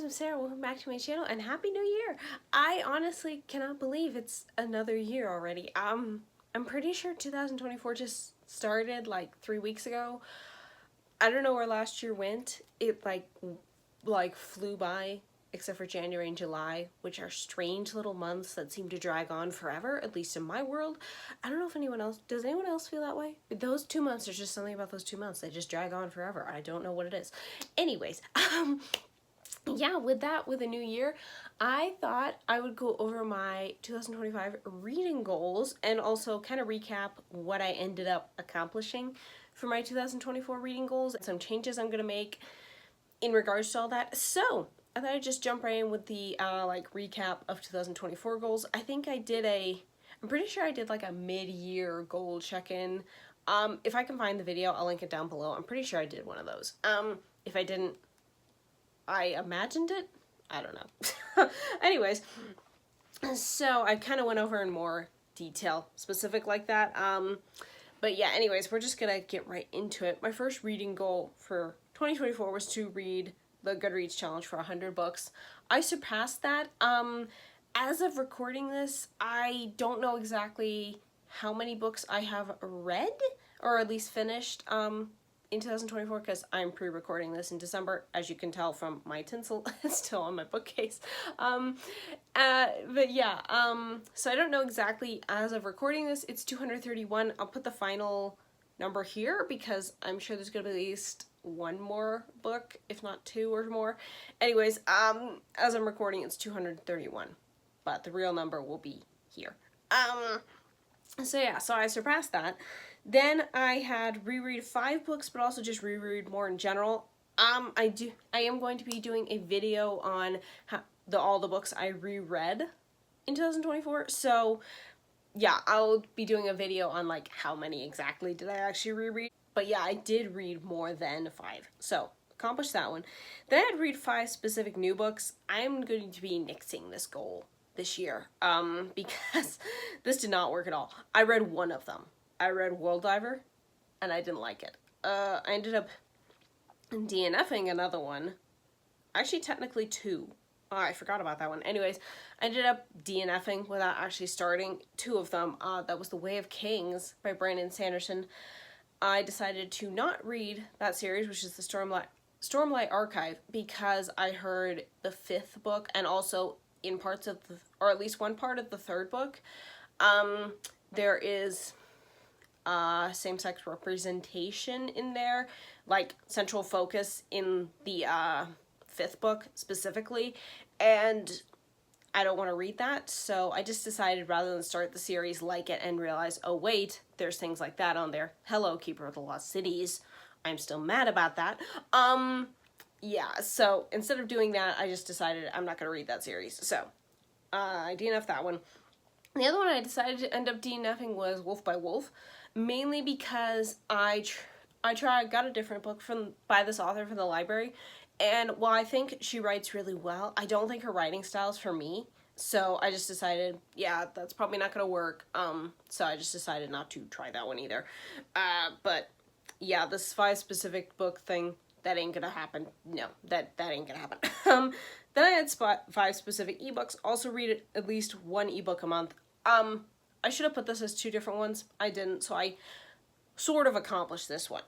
I'm Sarah, welcome back to my channel and Happy New Year! I honestly cannot believe it's another year already. I'm pretty sure 2024 just started like 3 weeks ago. I don't know where last year went. It like flew by, except for January and July, which are strange little months that seem to drag on forever, at least in my world. I don't know if does anyone else feel that way? Those 2 months, there's just something about those 2 months. They just drag on forever. I don't know what it is. Anyways, yeah, with the new year, I thought I would go over my 2025 reading goals and also kind of recap what I ended up accomplishing for my 2024 reading goals and some changes I'm going to make in regards to all that. So I thought I'd just jump right in with the recap of 2024 goals. I'm pretty sure I did like a mid-year goal check-in. If I can find the video, I'll link it down below. I'm pretty sure I did one of those. If I didn't, I imagined it? I don't know. Anyways, so I kind of went over in more detail, specific like that. But yeah, anyways, we're just gonna get right into it. My first reading goal for 2024 was to read the Goodreads challenge for 100 books. I surpassed that. As of recording this, I don't know exactly how many books I have read, or at least finished, in 2024, because I'm pre-recording this in December, as you can tell from my tinsel. It's still on my bookcase. But yeah, so I don't know exactly as of recording this. It's 231. I'll put the final number here because I'm sure there's gonna be at least one more book, if not two or more. Anyways, as I'm recording, it's 231, but the real number will be here. So yeah, so I surpassed that. Then I had reread 5 books, but also just reread more in general. I am going to be doing a video on all the books I reread in 2024. So yeah, I'll be doing a video on like how many exactly did I actually reread. But yeah, I did read more than 5. So accomplished that one. Then I had read 5 specific new books. I'm going to be nixing this goal this year, because this did not work at all. I read one of them. I read World Diver, and I didn't like it. I ended up DNFing another one. Actually, technically 2. Oh, I forgot about that one. Anyways, I ended up DNFing without actually starting 2 of them. That was The Way of Kings by Brandon Sanderson. I decided to not read that series, which is the Stormlight Archive, because I heard the 5th book and also in parts of or at least one part of the 3rd book, there is same-sex representation in there, like central focus in the 5th book specifically, and I don't want to read that, so I just decided rather than start the series, like it, and realize, oh wait, there's things like that on there. Hello, Keeper of the Lost Cities. I'm still mad about that. Yeah, so instead of doing that, I just decided I'm not going to read that series. So, I DNF'd that one. The other one I decided to end up DNFing was Wolf by Wolf, mainly because I got a different book by this author from the library, and while I think she writes really well, I don't think her writing style is for me. So I just decided, yeah, that's probably not going to work. So I just decided not to try that one either. But yeah, this 5 specific book thing, that ain't gonna happen. No, that ain't gonna happen. Then I had 5 specific ebooks. Also read at least 1 ebook a month. I should have put this as 2 different ones. I didn't, so I sort of accomplished this one.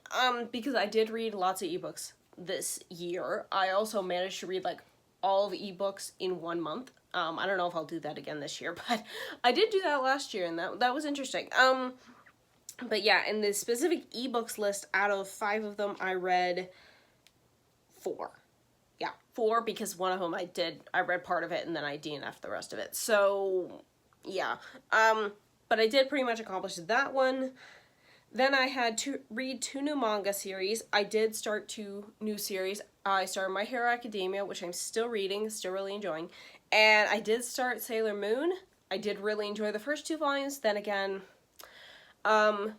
Because I did read lots of ebooks this year. I also managed to read like all the ebooks in 1 month. I don't know if I'll do that again this year, but I did do that last year, and that was interesting. But yeah, in the specific ebooks list, out of 5 of them, I read 4. Yeah, 4, because one of them I read part of it and then I DNF'd the rest of it. So, yeah. But I did pretty much accomplish that one. Then I had to read 2 new manga series. I did start 2 new series. I started My Hero Academia, which I'm still reading, still really enjoying. And I did start Sailor Moon. I did really enjoy the first 2 volumes. Then again,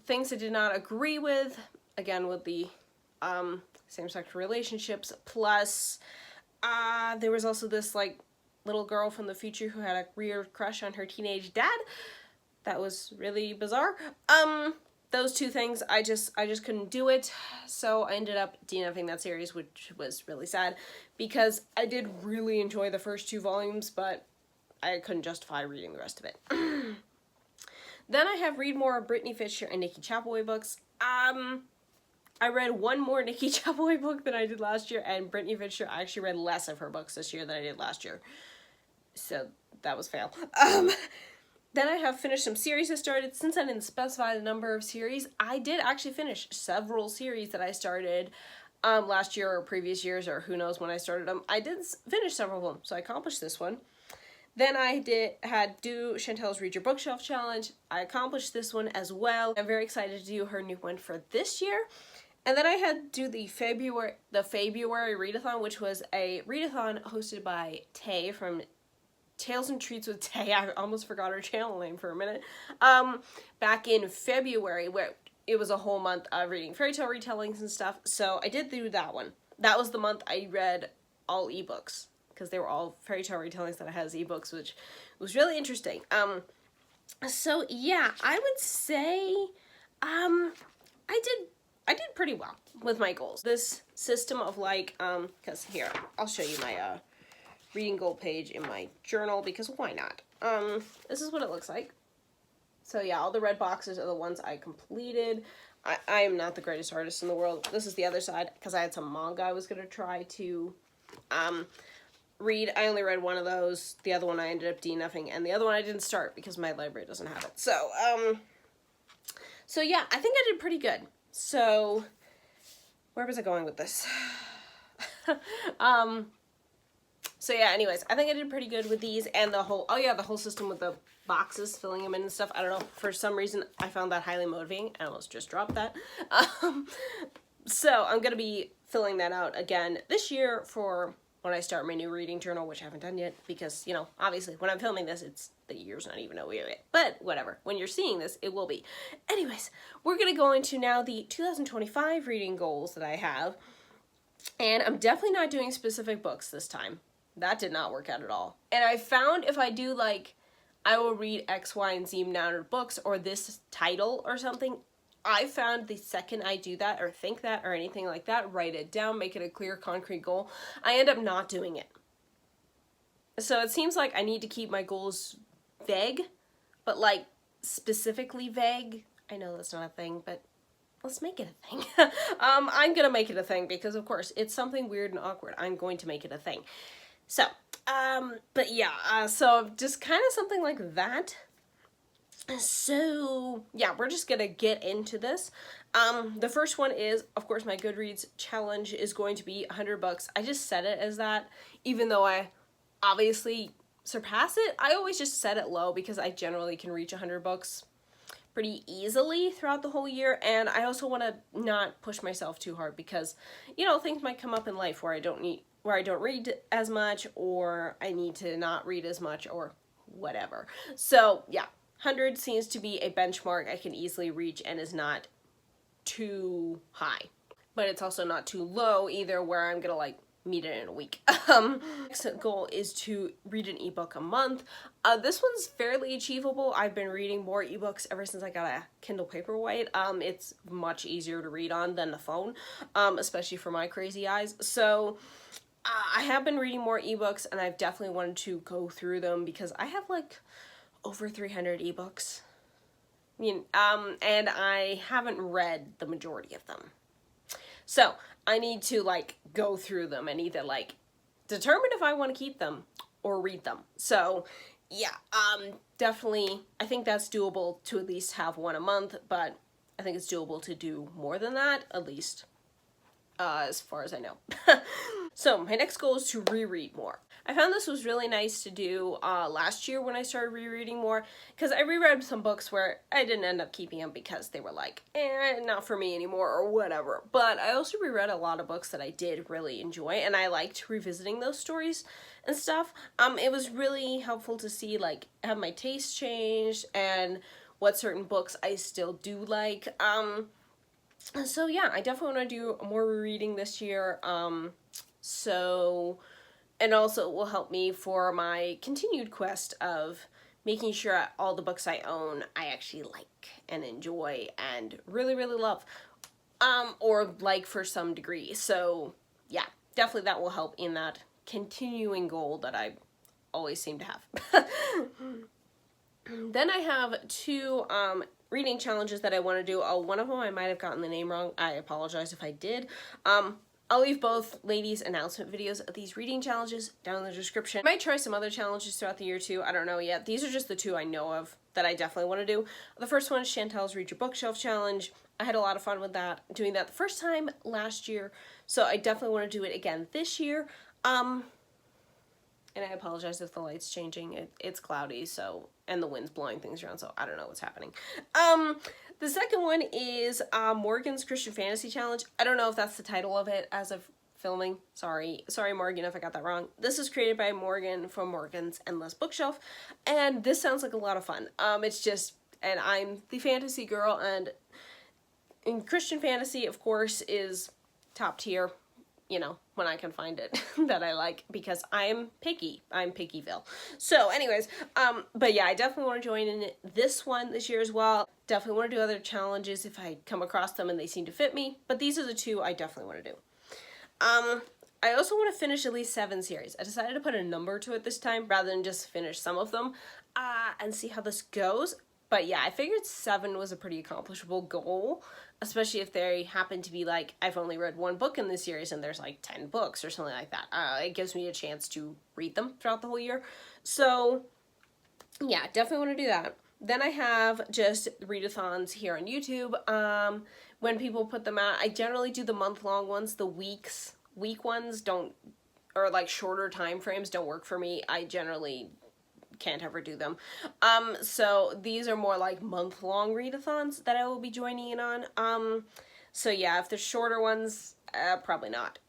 things I did not agree with, again with the same-sex relationships, plus there was also this like little girl from the future who had a weird crush on her teenage dad. That was really bizarre. those two things, I just couldn't do it. So I ended up DNFing that series, which was really sad because I did really enjoy the first 2 volumes, but I couldn't justify reading the rest of it. Then I have read more Brittany Fisher and Nikki Chapaway books. I read one more Nikki Chapaway book than I did last year, and Brittany Fisher, I actually read less of her books this year than I did last year. So that was fail. Then I have finished some series I started. Since I didn't specify the number of series, I did actually finish several series that I started last year or previous years, or who knows when I started them. I did finish several of them, so I accomplished this one. Then I had do Chantel's Read Your Bookshelf Challenge. I accomplished this one as well. I'm very excited to do her new one for this year. And then I had do the February readathon, which was a readathon hosted by Tay from Tales and Treats with Tay. I almost forgot her channel name for a minute. Back in February, where it was a whole month of reading fairy tale retellings and stuff. So I did do that one. That was the month I read all ebooks, because they were all fairy tale retellings that I had as ebooks, which was really interesting. So yeah, I would say, I did pretty well with my goals. This system of like, because here, I'll show you my, reading goal page in my journal, because why not? This is what it looks like. So yeah, all the red boxes are the ones I completed. I am not the greatest artist in the world. This is the other side, because I had some manga I was going to try to, read. I only read one of those. The other one I ended up DNFing, and the other one I didn't start because my library doesn't have it. So, so yeah, I think I did pretty good. So, where was I going with this? So yeah, anyways, I think I did pretty good with these, and the whole, the whole system with the boxes, filling them in and stuff. I don't know, for some reason, I found that highly motivating. I almost just dropped that. So I'm going to be filling that out again this year for when I start my new reading journal, which I haven't done yet, because, you know, obviously, when I'm filming this, the year's not even over yet. But whatever, when you're seeing this, it will be. Anyways, we're going to go into now the 2025 reading goals that I have, and I'm definitely not doing specific books this time. That did not work out at all. And I found if I do, like, I will read X, Y, and Z amount of books, or this title or something, I found the second I do that, or think that, or anything like that, write it down, make it a clear, concrete goal, I end up not doing it. So it seems like I need to keep my goals vague, but, like, specifically vague. I know that's not a thing, but let's make it a thing. I'm gonna make it a thing, because, of course, it's something weird and awkward. I'm going to make it a thing. So, but yeah, so just kind of something like that. So, yeah, we're just gonna get into this. The first one is, of course, my Goodreads challenge is going to be $100. I just set it as that, even though I obviously surpass it. I always just set it low because I generally can reach 100 books pretty easily throughout the whole year, and I also want to not push myself too hard because, you know, things might come up in life where I don't read as much, or I need to not read as much, or whatever. So, yeah. 100 seems to be a benchmark I can easily reach and is not too high. But it's also not too low either, where I'm gonna, like, meet it in a week. Next goal is to read an ebook a month. This one's fairly achievable. I've been reading more ebooks ever since I got a Kindle Paperwhite. It's much easier to read on than the phone, especially for my crazy eyes. So, I have been reading more ebooks, and I've definitely wanted to go through them because I have, like, over 300 ebooks. And I haven't read the majority of them. So, I need to, like, go through them and either, like, determine if I want to keep them or read them. So, yeah, definitely, I think that's doable to at least have one a month, but I think it's doable to do more than that, at least, as far as I know. So, my next goal is to reread more. I found this was really nice to do last year when I started rereading more, because I reread some books where I didn't end up keeping them because they were like, not for me anymore, or whatever. But I also reread a lot of books that I did really enjoy, and I liked revisiting those stories and stuff. It was really helpful to see, like, have my taste changed, and what certain books I still do like. So yeah, I definitely want to do more rereading this year. And also it will help me for my continued quest of making sure all the books I own I actually like and enjoy and really, really love, or like for some degree. So yeah, definitely that will help in that continuing goal that I always seem to have. Then I have two reading challenges that I want to do. One of them I might have gotten the name wrong. I apologize if I did. I'll leave both ladies' announcement videos of these reading challenges down in the description. I might try some other challenges throughout the year too. I don't know yet. These are just the two I know of that I definitely want to do. The first one is Chantel's Read Your Bookshelf Challenge. I had a lot of fun with that, doing that the first time last year, so I definitely want to do it again this year. And I apologize if the light's changing. It's cloudy, so, and the wind's blowing things around, so I don't know what's happening. The second one is Morgan's Christian Fantasy Challenge. I don't know if that's the title of it as of filming. Sorry Morgan if I got that wrong. This is created by Morgan from Morgan's Endless Bookshelf, and this sounds like a lot of fun. It's just, and I'm the fantasy girl, and in Christian fantasy, of course, is top tier, you know, when I can find it that I like, because I'm picky. I'm Pickyville. So anyways, but yeah, I definitely want to join in this one this year as well. Definitely want to do other challenges if I come across them and they seem to fit me, but these are the two I definitely want to do. I also want to finish at least 7 series. I decided to put a number to it this time rather than just finish some of them, and see how this goes. But yeah, I figured 7 was a pretty accomplishable goal, especially if they happen to be like, I've only read 1 book in this series and there's like 10 books or something like that. It gives me a chance to read them throughout the whole year. So yeah, definitely want to do that. Then I have just readathons here on YouTube. When people put them out, I generally do the month-long ones. The week ones don't, or like shorter time frames don't work for me. I generally can't ever do them. So these are more like month-long readathons that I will be joining in on. So yeah, if they're shorter ones, probably not.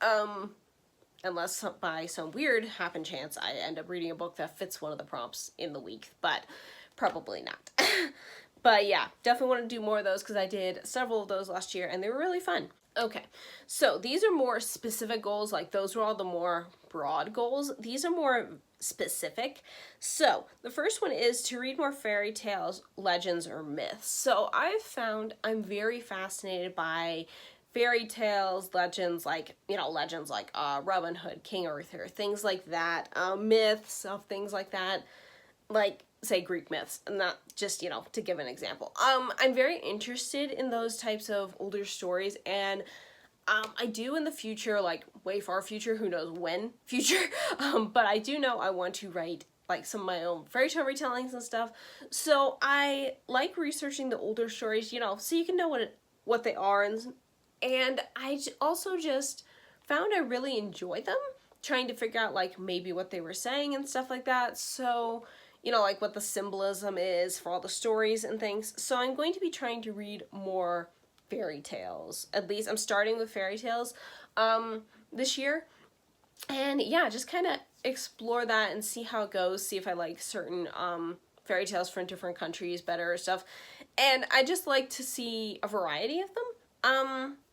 Unless by some weird happen chance I end up reading a book that fits one of the prompts in the week, but probably not. But yeah, definitely want to do more of those because I did several of those last year and they were really fun. Okay, so these are more specific goals, like those were all the more broad goals. These are more specific. So the first one is to read more fairy tales, legends, or myths. So I've found I'm very fascinated by fairy tales, legends, like, you know, legends like Robin Hood, King Arthur, things like that, myths of things like that, like, say, Greek myths, and not just, you know, to give an example. I'm very interested in those types of older stories, and I do in the future, like way far future, who knows when future, but I do know I want to write like some of my own fairy tale retellings and stuff. So I like researching the older stories, you know, so you can know what they are, and I also just found I really enjoy them, trying to figure out like maybe what they were saying and stuff like that. So, you know, like what the symbolism is for all the stories and things. So I'm going to be trying to read more fairy tales. At least I'm starting with fairy tales this year. And yeah, just kind of explore that and see how it goes, see if I like certain fairy tales from different countries better or stuff. And I just like to see a variety of them.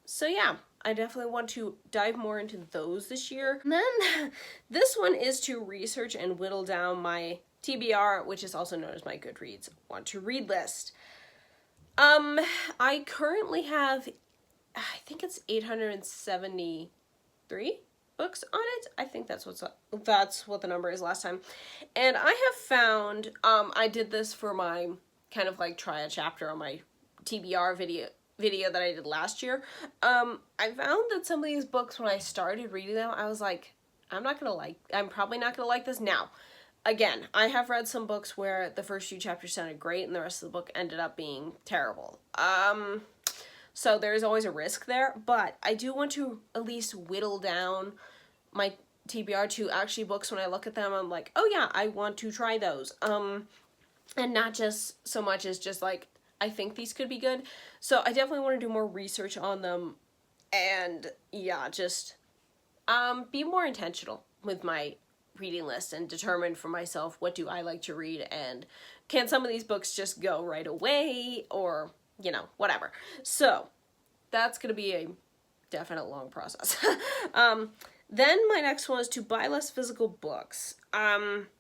So yeah, I definitely want to dive more into those this year. And then this one is to research and whittle down my TBR, which is also known as my Goodreads want to read list. I currently have, I think it's 873 books on it. I think that's what the number is last time. And I have found, I did this for my kind of like try a chapter on my TBR video that I did last year. I found that some of these books, when I started reading them, I was like, I'm probably not gonna like this now. Again, I have read some books where the first few chapters sounded great and the rest of the book ended up being terrible. So there's always a risk there, but I do want to at least whittle down my TBR to actually books when I look at them, I'm like, oh yeah, I want to try those. And not just so much as just like, I think these could be good. So I definitely want to do more research on them and yeah, just be more intentional with my reading list and determine for myself what do I like to read and can some of these books just go right away or, you know, whatever. So that's going to be a definite long process. Then my next one is to buy less physical books.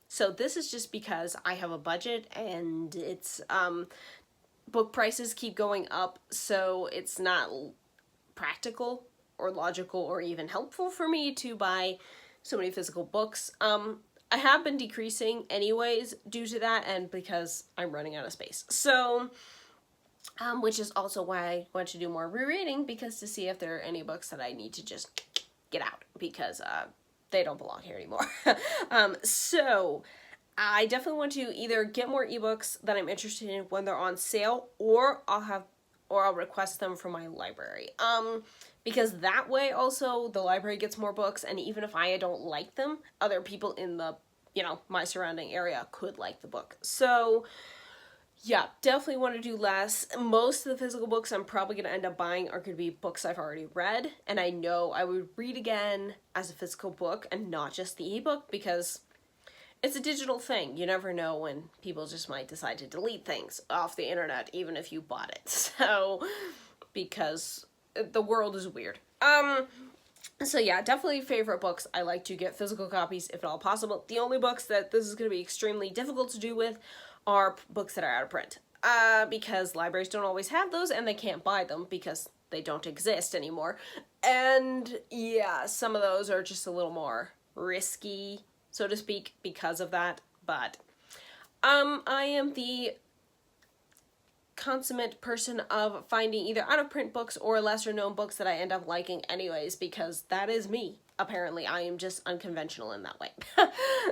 So this is just because I have a budget and it's, book prices keep going up, so it's not practical or logical or even helpful for me to buy so many physical books. I have been decreasing anyways due to that and because I'm running out of space. So, which is also why I want to do more rereading, because to see if there are any books that I need to just get out because they don't belong here anymore. So I definitely want to either get more ebooks that I'm interested in when they're on sale, or I'll request them from my library. Because that way also the library gets more books, and even if I don't like them, other people in the, my surrounding area could like the book. So yeah, definitely want to do less. Most of the physical books I'm probably going to end up buying are going to be books I've already read, and I know I would read again as a physical book and not just the ebook, because it's a digital thing. You never know when people just might decide to delete things off the internet, even if you bought it. So, because the world is weird. So yeah, definitely favorite books. I like to get physical copies if at all possible. The only books that this is going to be extremely difficult to do with are books that are out of print. Because libraries don't always have those and they can't buy them because they don't exist anymore. And yeah, some of those are just a little more risky, so to speak, because of that. But I am the consummate person of finding either out of print books or lesser known books that I end up liking anyways, because that is me. Apparently I am just unconventional in that way.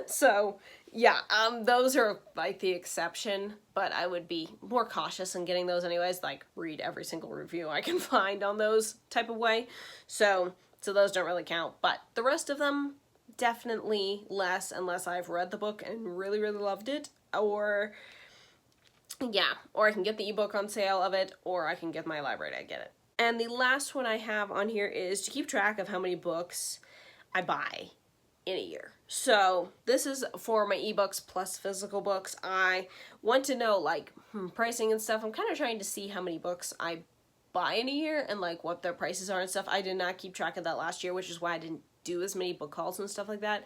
So yeah, those are like the exception, but I would be more cautious in getting those anyways, like read every single review I can find on those type of way. So those don't really count, but the rest of them definitely less, unless I've read the book and really, really loved it, or I can get the ebook on sale of it, or I can get my library to get it. And the last one I have on here is to keep track of how many books I buy in a year. So this is for my ebooks plus physical books. I want to know like pricing and stuff. I'm kind of trying to see how many books I buy in a year and like what their prices are and stuff. I did not keep track of that last year, which is why I didn't do as many book hauls and stuff like that.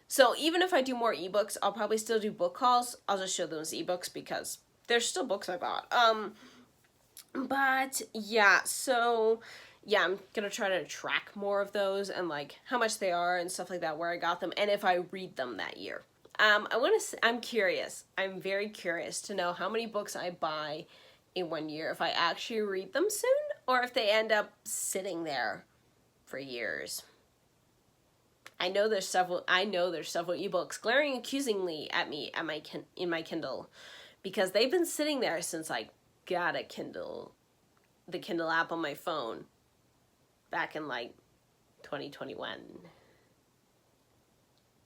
So even if I do more ebooks, I'll probably still do book hauls. I'll just show them as ebooks because they're still books I bought. But yeah, so yeah, I'm gonna try to track more of those and like how much they are and stuff like that, where I got them, and if I read them that year. I'm curious. I'm very curious to know how many books I buy in 1 year, if I actually read them soon, or if they end up sitting there for years. I know there's several ebooks glaring accusingly at me in my Kindle, because they've been sitting there since I got the Kindle app on my phone back in like 2021.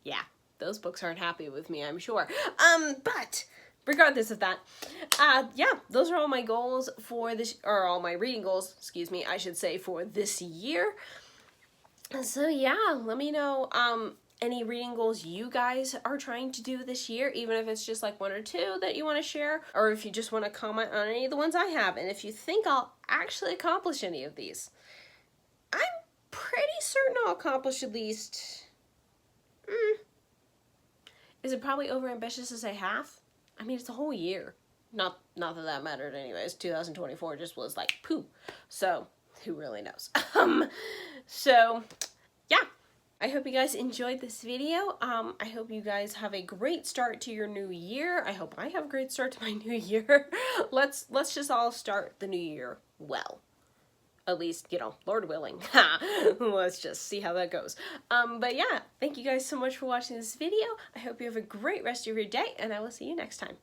Yeah, those books aren't happy with me, I'm sure. But regardless of that, yeah, those are all my goals for this, or all my reading goals, excuse me, I should say, for this year. So yeah, let me know any reading goals you guys are trying to do this year, even if it's just like 1 or 2 that you want to share, or if you just want to comment on any of the ones I have, and if you think I'll actually accomplish any of these. I'm pretty certain I'll accomplish at least, is it probably overambitious to say half? I mean, it's a whole year. Not that mattered anyways. 2024 just was like poo. So who really knows? So yeah, I hope you guys enjoyed this video. I hope you guys have a great start to your new year. I hope I have a great start to my new year. Let's just all start the new year well. At least, Lord willing. Let's just see how that goes. But yeah, thank you guys so much for watching this video. I hope you have a great rest of your day, and I will see you next time.